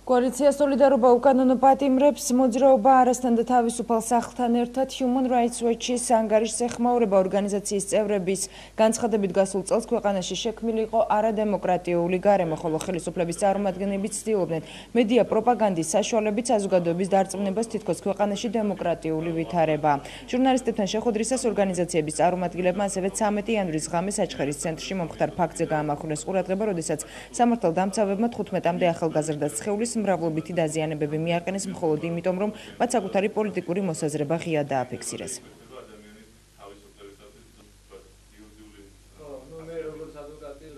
კოალიცია სოლიდარობა უკანონო პატიმრებს მოძრაობა არასთან და თავისუფალ სახლთან ერთად Human Rights Watch-ის ანგარიშს ეხმაურება. ორგანიზაციის წევრების განცხადებით, გასულ წელს ქვეყანაში შექმნილი იყო არადემოკრატიული გარემო, ხოლო ხელისუფლების წარმომადგენლები ცდილობდნენ მედია პროპაგანდის საშუალებით საზოგადოების დარწმუნებას, თითქოს ქვეყანაში დემოკრატიული ვითარება. ჟურნალისტებთან შეხვედრისას ორგანიზაციების წარმომადგენლებმა ასევე 13 იანვრის ღამეს საჩხერის ცენტრში მომხდარ ფაქტზე გაამახვილეს ყურადღება, როდესაც სამართალდამცავებმა 15-მდე ახალგაზრდა სხეულის მრავლობითი დაზიანებები მიაყენეს მხოლოდ იმიტომ, რომ მათ საკუთარი პოლიტიკური მოსაზრება ღია დააფიქსირეს.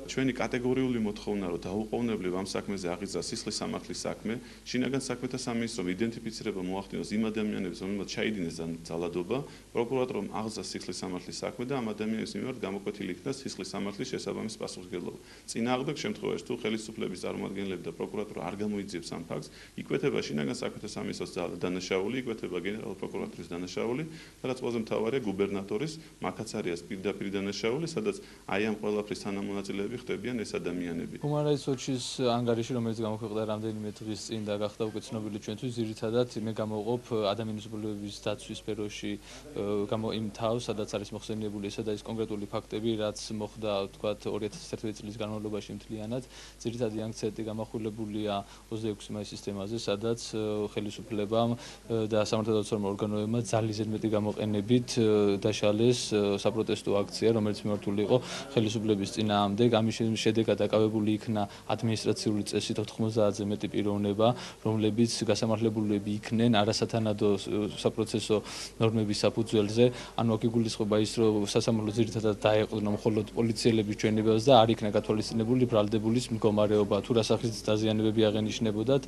ჩვენი კატეგორიული მოთხოვნა, რომ დაუყოვნებლივ ამ საქმეზე აღიძრას სისხლის სამართლის საქმე, შინაგან საქმეთა სამინისტრომ იდენტიფიცირება მოახდინოს იმ ადამიანებს, რომლებმაც ჩაიდინეს ძალადობა, პროკურატორამ აღძრას სისხლის სამართლის საქმე და ამ ადამიანების მიმართ გამოკვეთილი იქნა სისხლის სამართლის შესაბამის პასუხისმგებლობა. წინააღმდეგ შემთხვევაში, თუ ხელისუფლების წარმომადგენლები და პროკურატურა არ გამოიძიებს ამ ფაქტს, იკვეთება შინაგან საქმეთა სამინისტროს დანაშაული, იკვეთება გენერალური პროკურატურის დანაშაული, რაც ყველაზე მთავარია გუბერნატორის მაკაცარიას პირდაპირ დანაშაული, სადაც აი ამ ყველაფრის თანამონაწილეები ხდებიან ეს ადამიანები. Human Rights Watch-ის ანგარიში, რომელიც გამოქვეყნდა რამდენიმე დღის წინ და გახდა უკვე ცნობილი ჩვენთვის, ძირითადად მე გამოვყოფ ადამიანის უფლებების დაცვის სფეროში იმ თავს, სადაც არის მოხსენიებული ესა და ის კონკრეტული ფაქტები, რაც მოხდა, ვთქვათ, 2011 წლის განმავლობაში მთლიანად. ძირითადი აქცენტი გამახვილებულია 26 მაისის თემაზე, სადაც ხელისუფლებამ და სამართალდაცვამ ორგანოებმა ძალიზედ მეტი გამოყენებით დაშალეს საპროტესტო აქცია, რომელიც მიმართული იყო ხელისუფლების წინააღმდეგ. ამის შედეგად დაკავებული იქნა ადმინისტრაციული წესით 90-ზე მეტი პიროვნება, რომლებიც გასამართლებულები იქნენ არასათანადო საპროცესო ნორმების საფუძველზე. ანუ აქ იგულისხმება ის, რომ სასამართლო ძირითადად დაეყრდნო მხოლოდ პოლიციელების ჩვენებას და არ იქნა გათვალისწინებული ბრალდებულის მდგომარეობა, თუ რა სახის დაზიანებები აღენიშნებოდათ.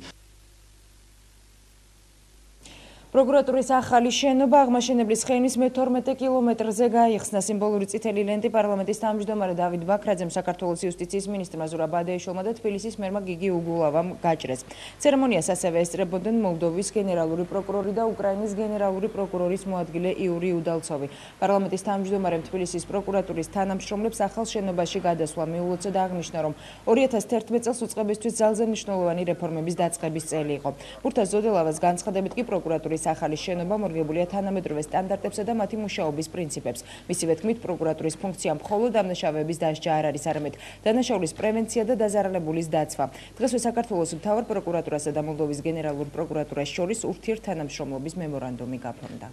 პროკურატურის ახალი შენობა აღმაშენებლის ხეინის მე-12 კილომეტრზე გაიხსნა. სიმბოლური წითელი ლენტი პარლამენტის თავმჯდომარე დავით ბაქრაძემ, საქართველოს იუსტიციის მინისტრმა ზურაბ ბადეიშვილმა და თბილისის მერმა გიგი უგულავამ გაჭრეს. ცერემონიას ასევე ესწრებოდნენ მოლდოვის გენერალური პროკურორი და უკრაინის გენერალური პროკურორის მოადგილე იური უდალცოვი. პარლამენტის თავმჯდომარემ თბილისის პროკურატურის თანამშრომლებს ახალ შენობაში გადასვლა მიულოცა და აღნიშნა, რომ 2011 წელს უწყებისთვის ძალზე მნიშვნელოვანი რეფორმების დაწყების წელი იყო. ბურთას ზოდელავას განცხადებით კი პროკურატურის ახალი შენობა მორგებულია თანამედროვე სტანდარტებსა და მათი მუშაობის პრინციპებს. მისივე თქმით, პროკურატურის ფუნქცია მხოლოდ დამნაშავეების დასჯა არ არის, არამედ დანაშაულის პრევენცია და დაზარალებულის დაცვა. დღესვე საქართველოს მთავარ პროკურატურასა და მოლდოვის გენერალურ პროკურატურას შორის ურთიერთთანამშრომლობის მემორანდუმი გაფორმდა.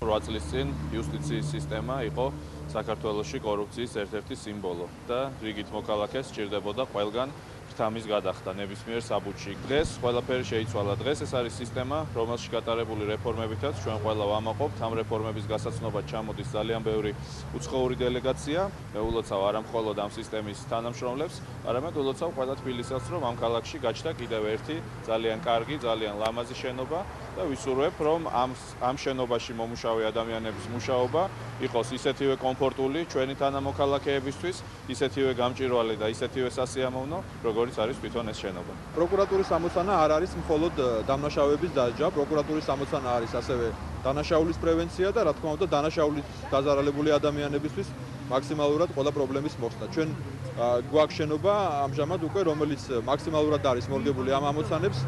წლის წინ იუსტიციის სისტემა იყო საქართველოში კორუფციის ერთ-ერთი სიმბოლო და რიგით მოქალაქეს სჭირდებოდა ყველგან ღვთამის გადახდა ნებისმიერ საბუთში. დღეს ყველაფერი შეიცვალა. დღეს ეს არის სისტემა, რომელშიც გატარებული რეფორმებითაც ჩვენ ყველა ვამაყობთ. ამ რეფორმების გასაცნობად ჩამოდის ძალიან ბევრი უცხოური დელეგაცია. მე ულოცავ არა მხოლოდ ამ სისტემის თანამშრომლებს, არამედ ულოცავ ყველა თბილისელს, რომ ამ ქალაქში გაჩნდა კიდევ ერთი ძალიან კარგი, ძალიან ლამაზი შენობა და ვისურვებ, რომ ამ შენობაში მომუშავე ადამიანების მუშაობა იყოს ისეთივე კომფორტული ჩვენი თანამოქალაქეებისთვის, ისეთივე გამჭვირვალე და ისეთივე სასიამოვნო, როგორც არის თვითონ ეს შენობა. პროკურატურის ამოცანა არ არის მხოლოდ დამნაშავეების დასჯა, პროკურატურის ამოცანა არის ასევე დანაშაულის პრევენცია და რა თქმა უნდა დანაშაულის დაზარალებული ადამიანებისთვის მაქსიმალურად ყველა პრობლემის მოხსნა. ჩვენ გვაქვს შენობა ამჟამად უკვე, რომელიც მაქსიმალურად არის მორგებული ამ ამოცანებს.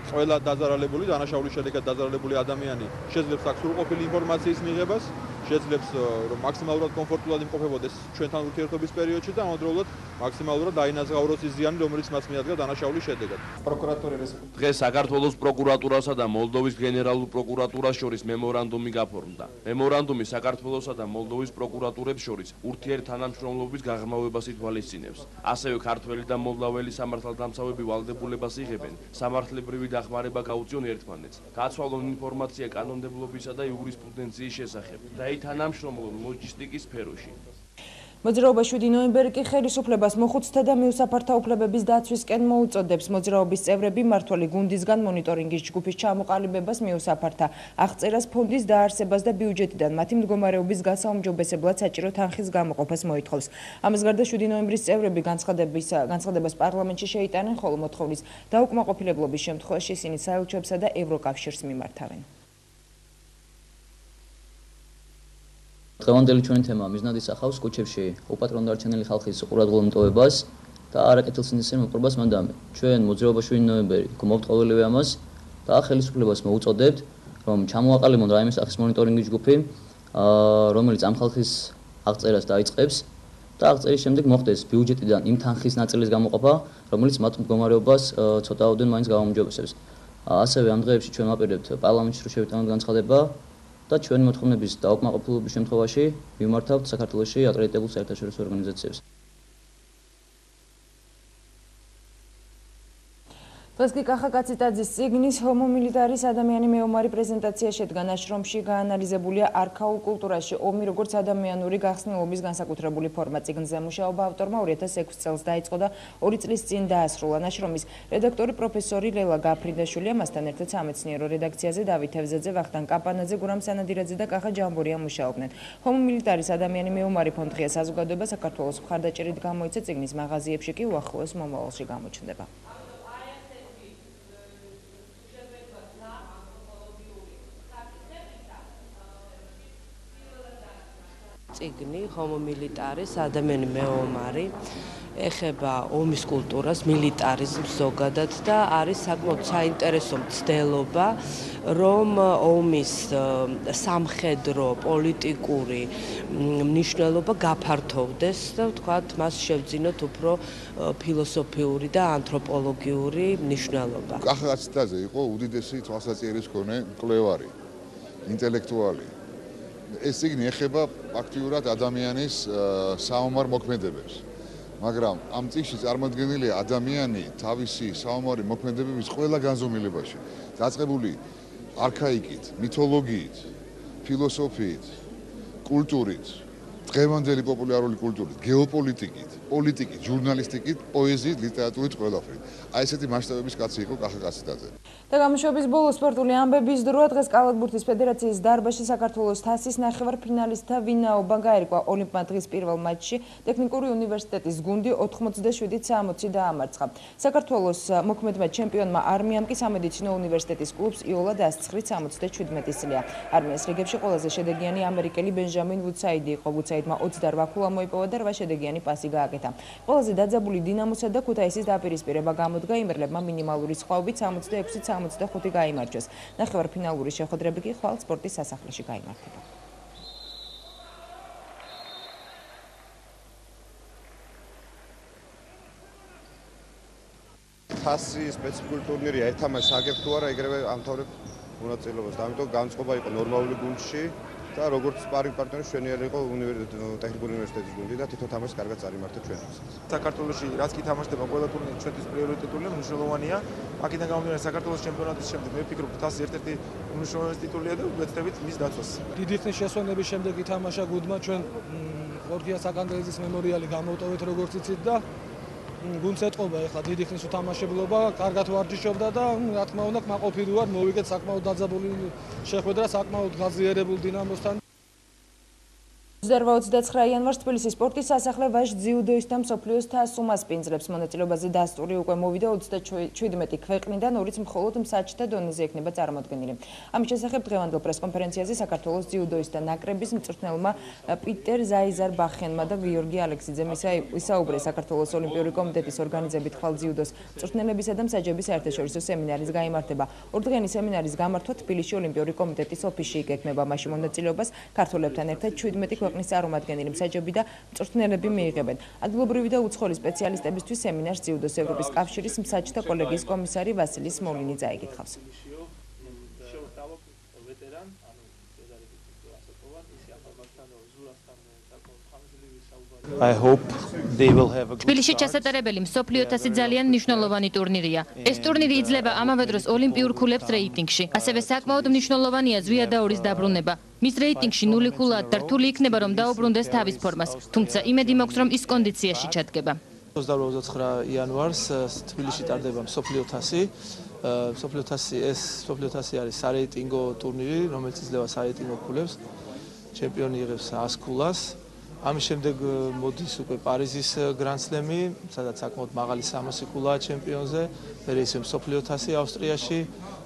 ყველა დაზარალებული, დანაშაულის შედეგად დაზარალებული ადამიანი შეძლებს აქ სრულყოფილი ინფორმაციის მიღებას, შეძლებს რომ მაქსიმალურად კომფორტულად იმყოფებოდეს ჩვენთან ურთიერთობის პერიოდში და ამავდროულად მაქსიმალურად დაინაზღაუროს ის ზიანი, რომელიც მას მიადგა დანაშაულის შედეგად. დღეს საქართველოს პროკურატურასა და მოლდოვის გენერალურ პროკურატურას შორის მემორანდუმი გაფორმდა. მემორანდუმი საქართველოსა და მოლდოვის პროკურატურებს შორის ურთიერთთანამშრომლობის გაღრმავებას ითვალისწინებს. ასევე ქართველი და მოლდაველი სამართალდამცავები ვალდებულებას იღებენ სამართლებრივი დახმარება გაუწიონ ერთმანეთს. გაცვალონ ინფორმაცია კანონმდებლობისა და იურისპრუდენციის შესახებ და თანამშრომლობ ლოჯისტიკის სფეროში. მოძრაობა 7 ნოემბერი კი ხელისუფლებას მოხუცთა და მიუსაფართა უფლებების დაცვისკენ მოუწოდებს. მოძრაობის წევრები მმართველი გუნდისგან მონიტორინგის ჯგუფის ჩამოყალიბებას, მიუსაფართა აღწერას, ფონდის დაარსებას და ბიუჯეტიდან მათი მდგომარეობის გასაუმჯობესებლად საჭირო თანხის გამოყოფას მოითხოვს. ამას გარდა 7 ნოემბრის წევრები განცხადებას პარლამენტში შეიტანენ, ხოლო მოთხოვნის დაუკმაყოფილებლობის შემთხვევაში ისინი საელჩოებსა და ევროკავშირს მიმართავენ. დღევანდელი ჩვენი თემა მიზნად ისახავს კუჩებში უპატრონო დარჩენილი ხალხის ყურადღებამტოვებას და არაკეთილსინდისელ მოპყრობას მანდამე. ჩვენ მოძრაობა 7 ნოემბერი მოვტყოველივე ამას და ხელისუფლებას მოუწოდებთ, რომ ჩამოაყალიბონ რაიმე სახის მონიტორინგის ჯგუფი, რომელიც ამ ხალხის აღწერას დაიწყებს და აღწერის შემდეგ მოხდეს ბიუჯეტიდან იმ თანხის ნაწილის გამოყოფა, რომელიც მათ მდგომარეობას ცოტაოდენ მაინც გააუმჯობესებს. ასევე ამ დღეებში ჩვენ ვაპირებთ პარლამენტში რომ შევიტანოთ განცხადება და ჩვენი მოთხოვნების დაუკმაყოფილების შემთხვევაში მიმართავთ საქართველოში აკრედიტებულ საერთაშორისო ორგანიზაციებს. დღეს კი კახა კაციტაძის წიგნის ჰომო მილიტარის ადამიანი მეომარი პრეზენტაცია შედგა. ნაშრომში გაანალიზებულია არქაულ კულტურაში ომი როგორც ადამიანური გახსნილობის განსაკუთრებული ფორმა. წიგნზე მუშაობა ავტორმა 2006 წელს დაიწყო და 2 წლის წინ დაასრულა. ნაშრომის რედაქტორი პროფესორი ლელა გაფრინდაშვილია, მასთან ერთად სამეცნიერო რედაქციაზე დავით ევზაძე, ვახტანგ კაპანაძე, გურამ სანადირაძე და კახა ჯამბორია მუშაობდნენ. ჰომო მილიტარის ადამიანი მეომარი ფონდღია საზოგადოება საქართველოს მხარდაჭერით გამოიცა, წიგნის მაღაზიებში კი უახლოეს მომავალში გამოჩნდება. წიგნი ჰომო მილიტარის ადამიანი მეომარი ეხება ომის კულტურას, მილიტარიზმს ზოგადად და არის საკმაოდ საინტერესო მცდელობა, რომ ომის სამხედრო, პოლიტიკური მნიშვნელობა გაფართოვდეს და ვთქვათ, მას შევძინოთ უფრო ფილოსოფიური და ანთროპოლოგიური მნიშვნელობა. კახა კაციტაძე იყო უდიდესი თვალსაჩინოს მქონე მკვლევარი, ინტელექტუალი. ეს წიგნი ეხება აქტიურად ადამიანის საომარ მოქმედებებს. მაგრამ ამ წიგნში წარმოდგენილია ადამიანი თავისი საომარი მოქმედებების ყველა განზომილებაში, დაწყებული არქაიკით, მითოლოგიით, ფილოსოფიით, კულტურით, დღევანდელი პოპულარული კულტურით, გეოპოლიტიკით, პოლიტიკით, ჟურნალისტიკით, პოეზიით, ლიტერატურით ყველაფრით. აი ესეთი მასშტაბების კაცი იყო კახა კაციტაძე. და გამოშვების ბოლო სპორტული ამბების დროა დღეს კალათბურთის ფედერაციის დარბაზში საქართველოს თასის ნახევარფინალისტთა ვინაობა გაერკვა ოლიმპმა დღის პირველ მატჩში ტექნიკური უნივერსიტეტის გუნდი 87-60 დაამარცხა. საქართველოს მოქმედმა ჩემპიონმა არმიამ კი სამედიცინო უნივერსიტეტის კლუბს იოლად 109-77 წლია. არმიას რიგებში ყველაზე შედეგიანი ამერიკელი ბენჟამინ ვუდსაიდი იყო. ვუდსაიდმა 28 ქულა მოიპოვა და 8 შედეგიანი პასი გააკეთა. ყველაზე დაძაბული დინამოსა და ქუთაისის დაპირისპირება გამოდგა იმერლებმა მინიმალური სხვაობით 66-65 გაიმარჯვეს. ნახევარფინალური შეხვედრები კი ხვალ სპორტის სასახლეში გაიმართება. თასი სპეციფიკური ტურნირია, ერთამას აგებ თუ არა, ეგრევე ამთავრებ მონაწილეობას. ამიტომ განწყობა იყო ნორმალური გუნდში და როგორც სპარინგ პარტნიორი შვენიერი იყო ტექნიკური უნივერსიტეტის გუნდი და თვითონ თამაშს კარგად წარიმართა ჩვენთვის. საქართველოში რაც კი თამაშდება ყველა ტურნირი ჩვენთვის პრიორიტეტულია, მნიშვნელოვანია. აქედან გამომდინარე საქართველოს ჩემპიონატის შემდეგ მე ვფიქრობ თასი ერთ-ერთი უმნიშვნელოვანესი ტიტულია და ვეცდებით მის დაცვას. დიდი ხნის შესვენების შემდეგ ითამაშა გუნდმა ჩვენ ხორგია საკანდელიზის მემორიალი გამოვტოვეთ როგორც იცით და გუნდს ეტყობა ეხლა დიდი ხნის უთამაშებლობა, კარგად ვარჯიშობდა და რა თქმა უნდა კმაყოფილი ვარ მოვიგეთ საკმაოდ დაძაბული შეხვედრა საკმაოდ გაზიარებულ დინამოსთან. 29 იანვარს თბილისის სპორტის სასახლე ვაჟ ძიუდოისტთა მსოფლიოს თასს უმასპინძლებს. მონაწილეობაზე დასტური უკვე მოვიდა 37 ქვეყნიდან, ორიც მხოლოდ მსაჯთა დონეზე იქნება წარმოდგენილი. ამის შესახებ დღევანდელ პრესკონფერენციაზე საქართველოს ძიუდოისტთა ნაკრების მწვრთნელმა პიტერ ზაიზარბახენმა და გიორგი ალექსიძემ ისაუბრეს საქართველოს ოლიმპიური კომიტეტის ორგანიზებით ხვალ ძიუდოს მწვრთნელებისა და მსაჯების საერთაშორისო სემინარის გაიმართება. ორდღიანი სემინარის გამართვა თბილისში ოლიმპიური კომიტეტის ოფისში იკეთება. მასში მონაწილეობას ქართველებთან ერთად 17 ქვეყნის წარმომადგენელი მსაჯები და მწვრთნელები მიიღებენ. ადგილობრივი და უცხოელი სპეციალისტებისთვის სემინარს ძიუდოს ევროპის კავშირის მსაჯთა კოლეგიის კომისარი ვასილი სმოლინი წაიკითხავს. თბილისში ჩასატარებელი მსოფლიო თასი ძალიან მნიშვნელოვანი ტურნირია. ეს ტურნირი იძლევა ამავე დროს ოლიმპიურ ქულებს რეიტინგში. ასევე საკმაოდ მნიშვნელოვანია ზვიადაურის დაბრუნება. მის რეიტინგში 0 ქულაა და რთული იქნება რომ დაუბრუნდეს თავის ფორმას. თუმცა იმედი მაქვს რომ ის კონდიციაში ჩადგება. 28 იანვარს თბილისში ტარდება მსოფლიო თასი. მსოფლიო თასი არის სარეიტინგო ტურნირი, რომელიც იძლევა სარეიტინგო ქულებს. ჩემპიონი იღებს 100 ქულას. ამის შემდეგ მოდის უკვე პარიზის გრანდსლემი, სადაც საკმაოდ მაღალი 300 ქულაა ჩემპიონზე, მერე ისე მსოფლიო თასი ავსტრიაში,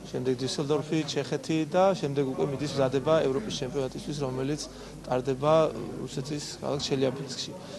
შემდეგ დიუსელდორფი, ჩეხეთი და შემდეგ უკვე მიდის მზადება ევროპის ჩემპიონატისთვის, რომელიც ტარდება რუსეთის ქალაქ ჩელიაბინსკში.